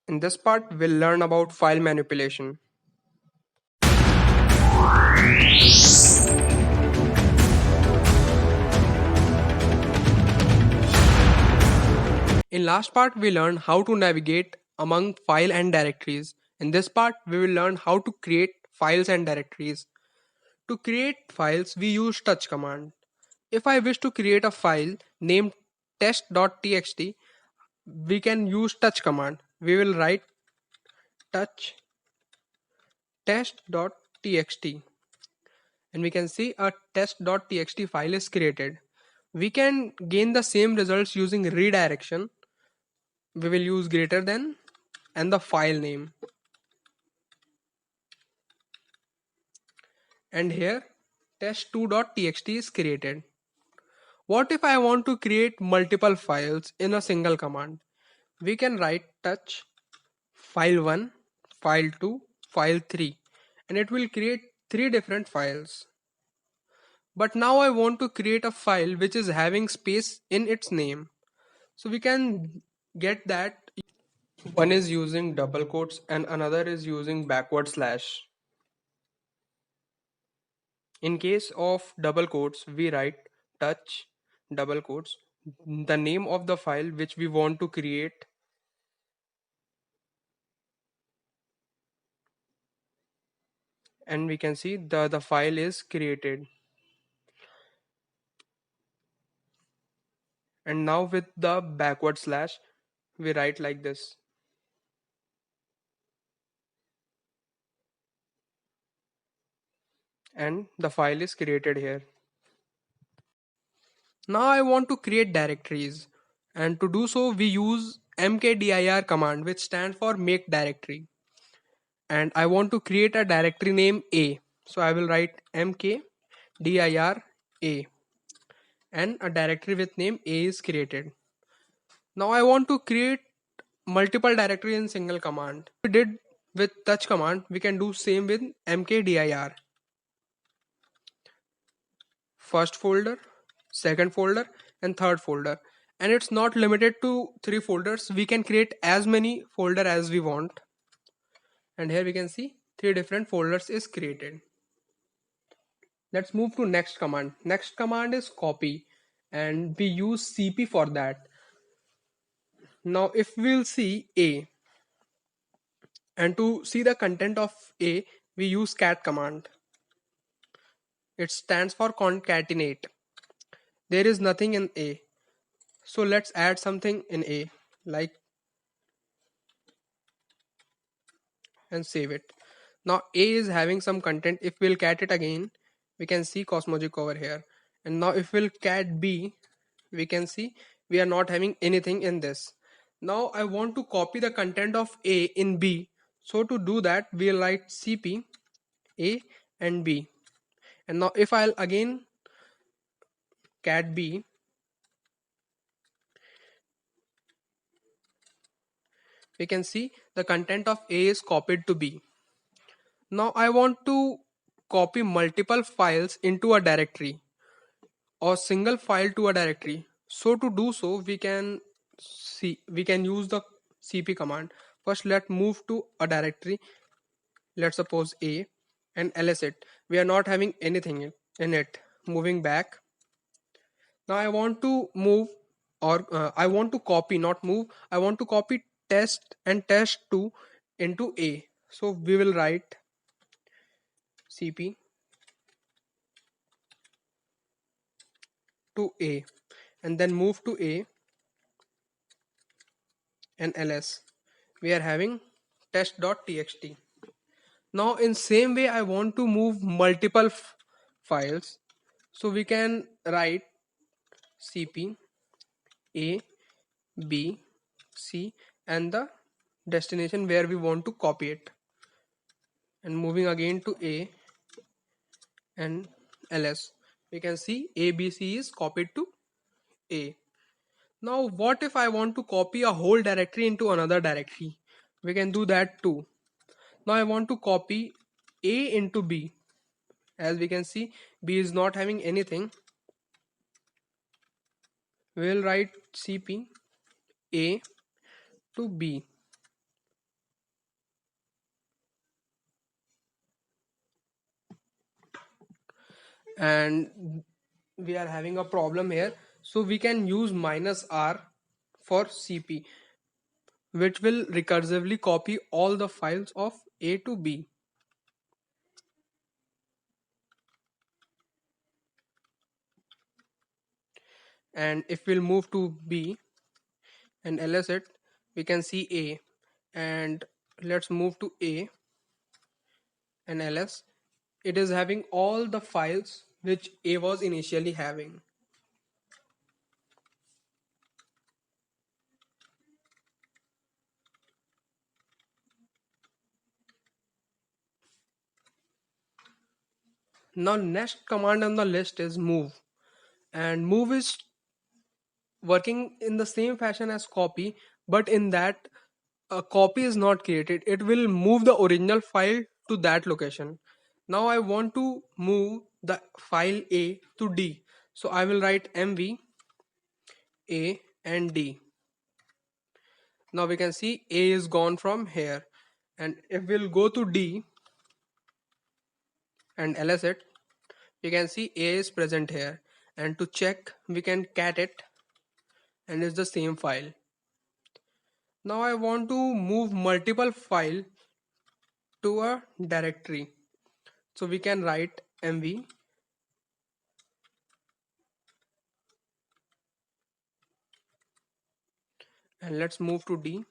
In this part, we'll learn about file manipulation. In last part, we learned how to navigate among file and directories. In this part, we will learn how to create files and directories. To create files, we use touch command. If I wish to create a file named test.txt, we can use touch command. We will write touch test.txt and we can see a test.txt file is created. We can gain the same results using redirection. We will use greater than and the file name. And here test2.txt is created. What if I want to create multiple files in a single command? We can write touch file1, file2, file3 and it will create 3 different files. But now I want to create a file which is having space in its name. So we can get that one is using double quotes and another is using backward slash. In case of double quotes, we write touch double quotes, the name of the file which we want to create, and we can see the file is created. And now with the backward slash, we write like this. And the file is created here. Now I want to create directories, and to do so we use mkdir command, which stands for make directory. And I want to create a directory name A. So I will write mkdir A and a directory with name A is created. Now I want to create multiple directory in single command. We did with touch command, we can do same with mkdir. First folder, second folder and third folder. And it's not limited to 3 folders. We can create as many folder as we want. And here we can see 3 different folders is created. Let's move to next command. Next command is copy and we use cp for that. Now if we'll see A and to see the content of A, we use cat command. It stands for concatenate. There is nothing in A. So let's add something in A like and save it. Now A is having some content. If we'll cat it again, we can see Cosmogic over here. And now if we'll cat B, we can see we are not having anything in this. Now I want to copy the content of A in B. So to do that, we'll write cp A and B. And now if I'll again cat B, we can see the content of A is copied to B. Now I want to copy multiple files into a directory or single file to a directory. So to do so, we can use the cp command. First let's move to a directory, let's suppose A, and ls it. We are not having anything in it. Moving back. Now I want to move or I want to copy, not move. I want to copy test and test2 into A. So we will write cp to A and then move to A and ls. We are having test.txt. Now in same way I want to move multiple files. So we can write cp A, B, C and the destination where we want to copy it. And moving again to A and ls. We can see A, B, C is copied to A. Now what if I want to copy a whole directory into another directory? We can do that too. Now I want to copy A into B. As we can see, B is not having anything. We will write cp A to B and we are having a problem here. So we can use -r for cp, which will recursively copy all the files of A to B. And if we'll move to B and ls it, we can see A. And let's move to A and ls. It is having all the files which A was initially having. Now next command on the list is move, and move is working in the same fashion as copy, but in that a copy is not created. It will move the original file to that location. Now I want to move the file A to D, so I will write mv A and D. Now we can see A is gone from here, and if we'll go to D and ls it, we can see A is present here, and to check we can cat it, and it's the same file. Now I want to move multiple file to a directory, so we can write mv and let's move to D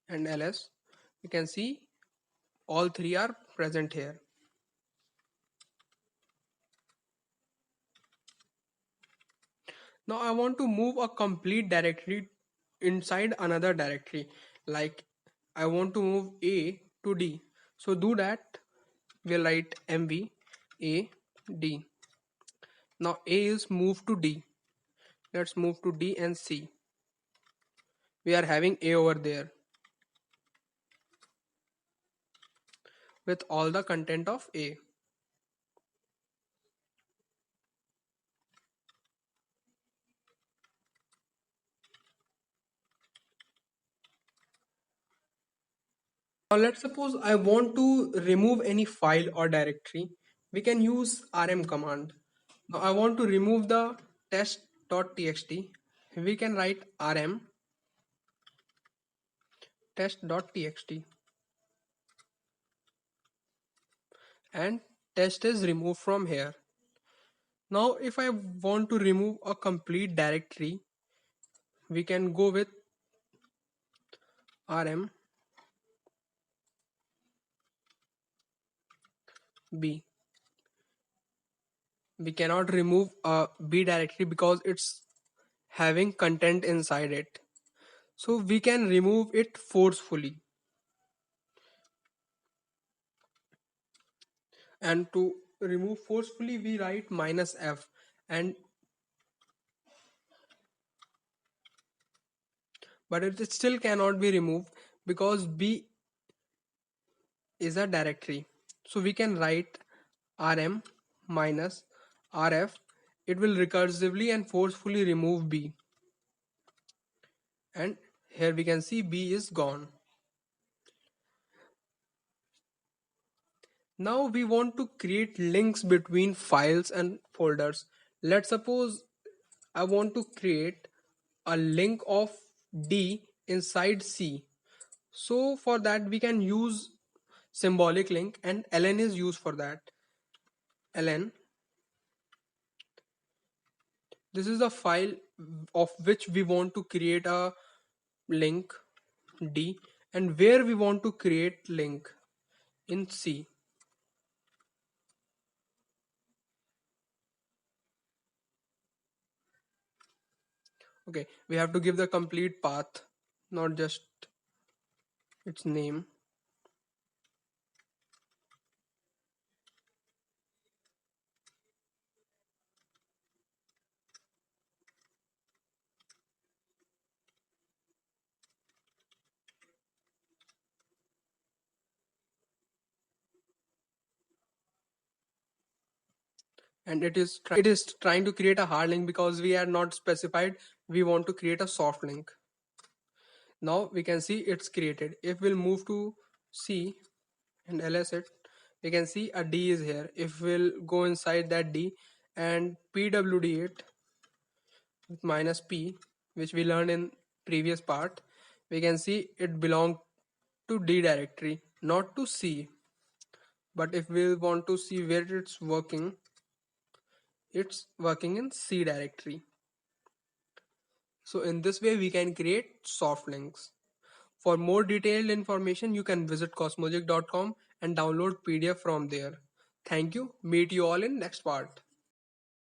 and ls. We can see all three are present here. Now I want to move a complete directory inside another directory, like I want to move A to D. So do that, we'll write mv A D. Now A is moved to D. Let's move to D and C. We are having A over there with all the content of A. Now let's suppose I want to remove any file or directory. We can use rm command. Now I want to remove the test.txt. We can write rm test.txt, and test is removed from here. Now if I want to remove a complete directory, we can go with rm b. We cannot remove a b directory because it's having content inside it. So we can remove it forcefully. And to remove forcefully we write -f, and but it still cannot be removed because b is a directory. So we can write rm minus rf. It will recursively and forcefully remove b, and here we can see b is gone. Now we want to create links between files and folders. Let's suppose I want to create a link of D inside C. So for that we can use symbolic link, and ln is used for that. Ln, this is the file of which we want to create a link D, and where we want to create link in C. Okay, we have to give the complete path, not just its name. And it is trying to create a hard link because we are not specified we want to create a soft link. Now we can see it's created. If we'll move to C and ls it, We can see a D is here. If we'll go inside that D and pwd it with minus P, which we learned in previous part, we can see it belong to D directory, not to C. But if we want to see where it's working in C directory. So in this way we can create soft links. For more detailed information, you can visit cosmojic.com and download PDF from there. Thank you. Meet you all in next part.